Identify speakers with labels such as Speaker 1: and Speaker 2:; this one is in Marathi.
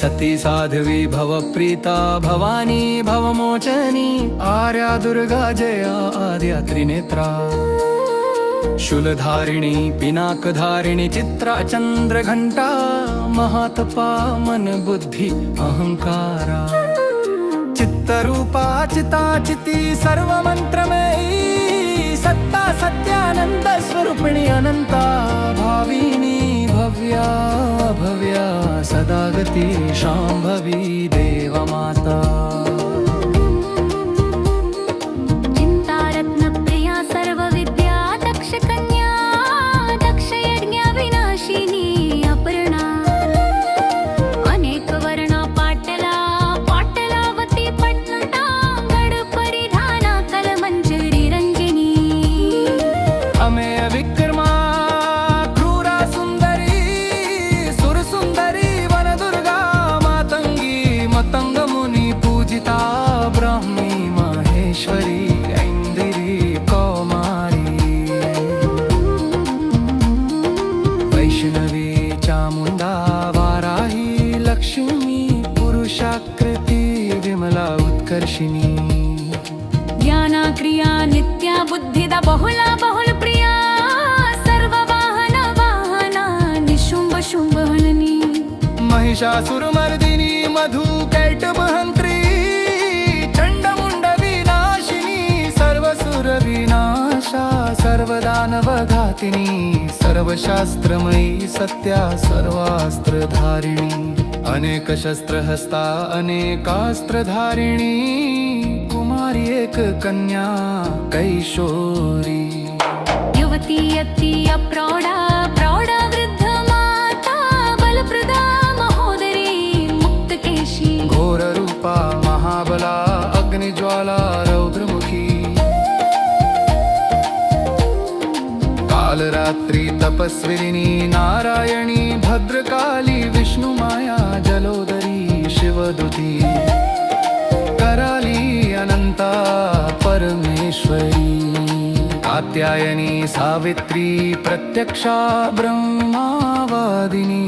Speaker 1: सती साध्वी भवप्रीता भवानी भवमोचनी आर्या दुर्गा जया आद्या त्रिनेत्रा शूलधारिणी पिनाकधारिणी चित्रा चंद्रघंटा महातपा मन बुद्धि अहंकारा चित्तरूपा चिताचिती सर्व मंत्रमयी सत्ता सत्यानंद स्वरूपिणी अनंता भाविनी भव्या भव्या सदागती शांभवी देवमाता
Speaker 2: चिंतारत्नप्रिया सर्वविद्या दक्षकन्या दक्षयज्ञ विनाशिनी अपर्णा अनेक वर्णा पाटला पाटलावती पटनटा गडपरिधाना कलमंजरी रंजिनी
Speaker 1: अमेय विक्रमा क्रूरा सुंदरी सुरसुंदरी वनदुर्गा मातंगी मतंग मुनी पूजिता ब्राह्मी महेश्वरी ऐंदिरी कौमारी वैष्णवी चामुंडा वाराही लक्ष्मी पुरुषाकृती विमला उत्कर्षिणी
Speaker 2: ज्ञाना क्रिया नित्या बुद्धिदा बहुला बहुल प्रिया सर्व वाहन वाहना निशुंभ शुंभ हननी
Speaker 1: महिषासुरमर्दिनी मधु कैटभहंत्री चंडमुंड विनाशिनी सर्वसुर विनाशा सर्वदानवघातिनी सर्वशास्त्रमयी सत्या सर्वास्त्रधारिणी अनेक शस्त्रहस्ता अनेकास्त्रधारिणी कुमारी एक कन्या कैशोरी
Speaker 2: युवती यती अप्रौढा प्रौढा वृद्ध माता बलप्रदा महोदरी मुक्तकेशी
Speaker 1: घोर रूपा महाबला अग्निज्वाला रौद्रमुखी कालरात्रि तपस्विनी नारायणी भद्रकाली विष्णुमाया जलोदरी शिवदुती कराली अनंता परमेश्वरी कात्यायनी सावित्री प्रत्यक्षा ब्रह्मावादिनी